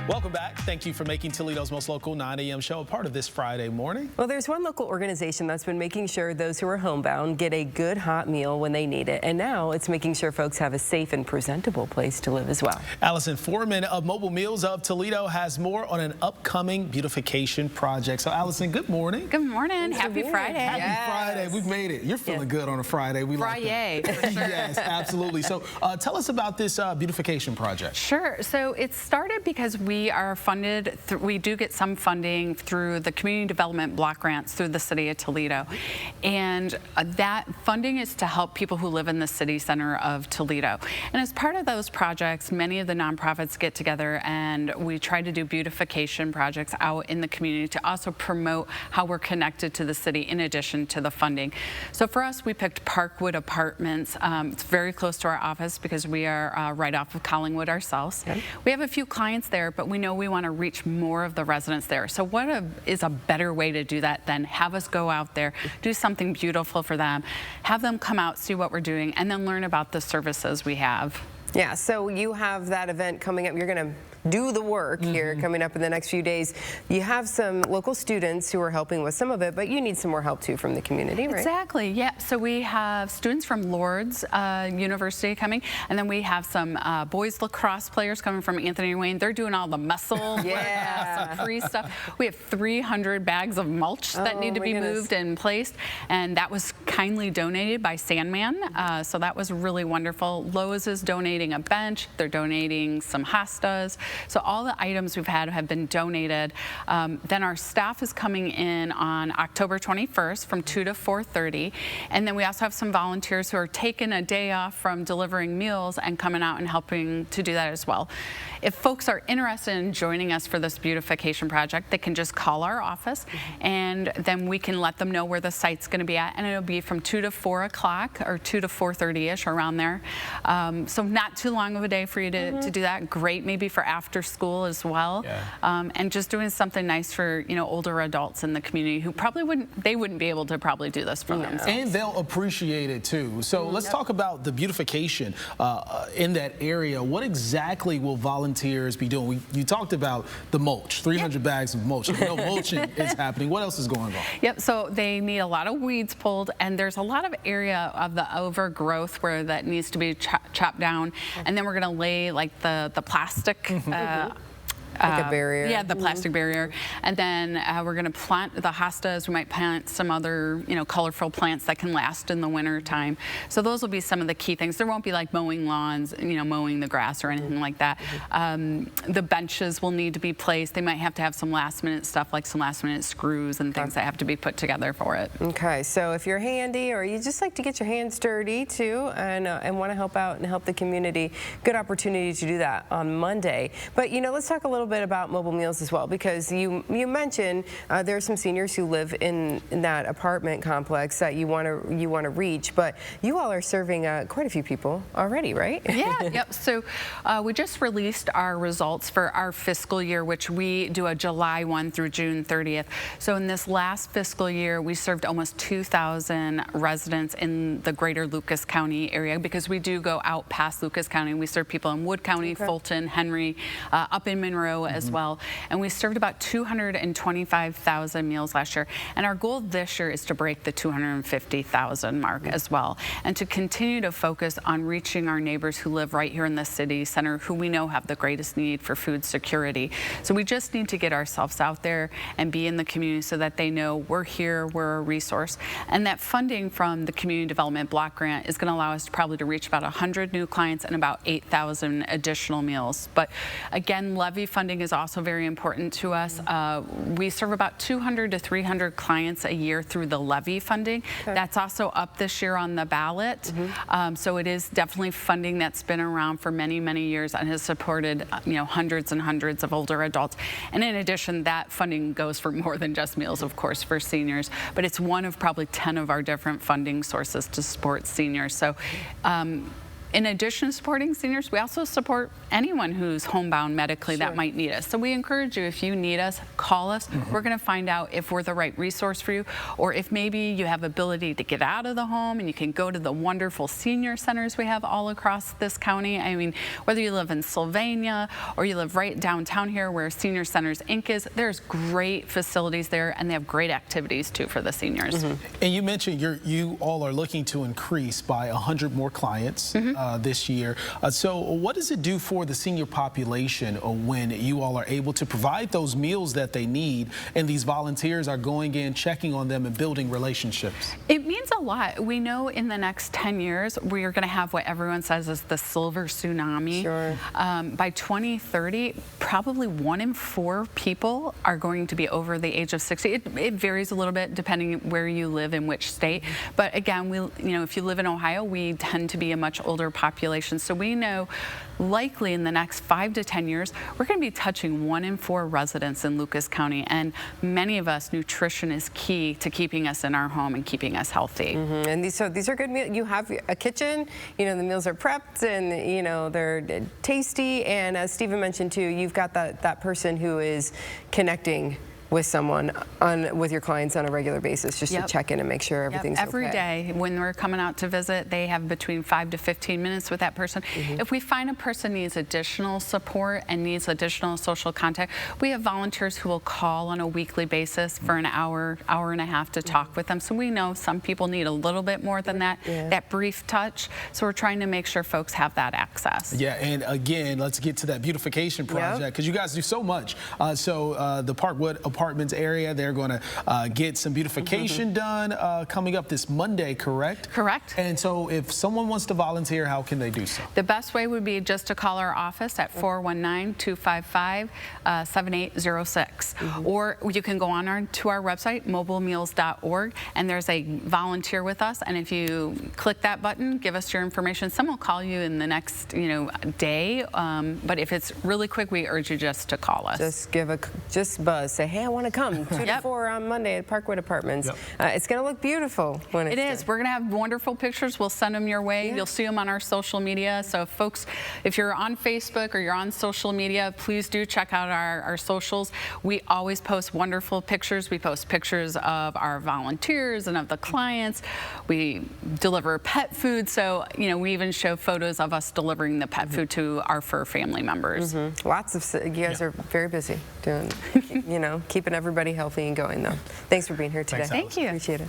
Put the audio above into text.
Welcome back. Thank you for making Toledo's most local 9 a.m. show a part of this Friday morning. Well, there's one local organization that's been making sure those who are homebound get a good hot meal when they need it. And now it's making sure folks have a safe and presentable place to live as well. Allison Foreman of Mobile Meals of Toledo has more on an upcoming beautification project. So, Allison, good morning. Good morning. Happy Friday. Happy Friday. We've made it. You're feeling good on a Friday. We Friday, like for sure. Yes, absolutely. So, tell us about this beautification project. Sure. So it started because we are funded, we do get some funding through the community development block grants through the city of Toledo. And that funding is to help people who live in the city center of Toledo. And as part of those projects, many of the nonprofits get together and we try to do beautification projects out in the community to also promote how we're connected to the city in addition to the funding. So for us, we picked Parkwood Apartments. It's very close to our office because we are right off of Collingwood ourselves. Okay. We have a few clients there, but we know we want to reach more of the residents there. So what is a better way to do that than have us go out there, do something beautiful for them, have them come out, see what we're doing, and then learn about the services we have. Yeah, so you have that event coming up. You're going to do the work here coming up in the next few days. You have some local students who are helping with some of it, but you need some more help too from the community, right? Exactly, yeah. So we have students from Lourdes University coming, and then we have some boys lacrosse players coming from Anthony Wayne. They're doing all the muscle, some free stuff. We have 300 bags of mulch that need to be moved and placed, and that was kindly donated by Sandman. So that was really wonderful. Lowe's is donating a bench. They're donating some hostas. So all the items we've had have been donated. Then our staff is coming in on October 21st from 2 to 4:30. And then we also have some volunteers who are taking a day off from delivering meals and coming out and helping to do that as well. If folks are interested in joining us for this beautification project, they can just call our office and then we can let them know where the site's going to be at. And it'll be from 2 to 4 o'clock or 2 to 4:30-ish, around there. So not too long of a day for you to do that. Great maybe for after school as well. Yeah. And just doing something nice for, you know, older adults in the community who probably wouldn't be able to probably do this for themselves. And they'll appreciate it too. So let's talk about the beautification in that area. What exactly will volunteers be doing? You talked about the mulch, 300 bags of mulch. I know mulching is happening. What else is going on? Yep, so they need a lot of weeds pulled, and there's a lot of area of the overgrowth where that needs to be chopped down, and then we're going to lay like the plastic like a barrier. Yeah, the plastic barrier. And then we're going to plant the hostas. We might plant some other, you know, colorful plants that can last in the winter time. So those will be some of the key things. There won't be like mowing lawns, you know, mowing the grass or anything like that. The benches will need to be placed. They might have to have some last minute stuff, like some last minute screws and things that have to be put together for it. Okay, so if you're handy or you just like to get your hands dirty too and want to help out and help the community, good opportunity to do that on Monday. But, you know, let's talk a little bit about Mobile Meals as well, because you mentioned there are some seniors who live in that apartment complex that you want to reach, but you all are serving quite a few people already, right? Yeah, yep. So we just released our results for our fiscal year, which we do a July 1 through June 30th. So in this last fiscal year, we served almost 2,000 residents in the greater Lucas County area, because we do go out past Lucas County. We serve people in Wood County, Fulton, Henry, up in Monroe as well. And we served about 225,000 meals last year. And our goal this year is to break the 250,000 mark as well, and to continue to focus on reaching our neighbors who live right here in the city center, who we know have the greatest need for food security. So we just need to get ourselves out there and be in the community so that they know we're here, we're a resource. And that funding from the Community Development Block Grant is going to allow us probably to reach about 100 new clients and about 8,000 additional meals. But again, levy funding is also very important to us. We serve about 200 to 300 clients a year through the levy funding. That's also up this year on the ballot. So it is definitely funding that's been around for many, many years and has supported, you know, hundreds and hundreds of older adults. And in addition, that funding goes for more than just meals, of course, for seniors, but it's one of probably 10 of our different funding sources to support seniors. So in addition to supporting seniors, we also support anyone who's homebound medically that might need us. So we encourage you, if you need us, call us. We're going to find out if we're the right resource for you, or if maybe you have ability to get out of the home and you can go to the wonderful senior centers we have all across this county. I mean, whether you live in Sylvania or you live right downtown here where Senior Centers Inc. is, there's great facilities there, and they have great activities too for the seniors. And you mentioned you all are looking to increase by 100 more clients this year. So what does it do for the senior population when you all are able to provide those meals that they need, and these volunteers are going in, checking on them, and building relationships? It means a lot. We know in the next 10 years, we are going to have what everyone says is the silver tsunami. By 2030, probably 1 in 4 people are going to be over the age of 60. It varies a little bit depending where you live in which state. But again, if you live in Ohio, we tend to be a much older population. So we know likely in the next 5 to 10 years, we're going to be touching 1 in 4 residents in Lucas County. And many of us, nutrition is key to keeping us in our home and keeping us healthy. And these are good meals. You have a kitchen, the meals are prepped, and they're tasty. And as Stephen mentioned too, you've got that person who is connecting with someone with your clients on a regular basis, just to check in and make sure everything's okay. Every day when we're coming out to visit, they have between 5 to 15 minutes with that person. If we find a person needs additional support and needs additional social contact, we have volunteers who will call on a weekly basis for an hour and a half to talk with them. So we know some people need a little bit more than that, that brief touch. So we're trying to make sure folks have that access. Yeah, and again, let's get to that beautification project, because you guys do so much. So the Parkwood Apartments area, they're going to get some beautification done coming up this Monday, correct? Correct. And so if someone wants to volunteer, how can they do so? The best way would be just to call our office at 419-255-7806. Or you can go on to our website, mobilemeals.org, and there's a volunteer with us. And if you click that button, give us your information, someone will call you in the next day. But if it's really quick, we urge you just to call us. Just buzz. Say, hey, I want to come 2 to 4 on Monday at Parkwood Apartments. It's going to look beautiful when it's done. We're going to have wonderful pictures. We'll send them your way. You'll see them on our social media. So folks, if you're on Facebook or you're on social media, please do check out our socials. We always post wonderful pictures. We post pictures of our volunteers and of the clients. We deliver pet food. So, we even show photos of us delivering the pet food to our fur family members. Lots of, you guys are very busy doing, keeping everybody healthy and going though. Thanks for being here today. Thanks, Thank you. Appreciate it.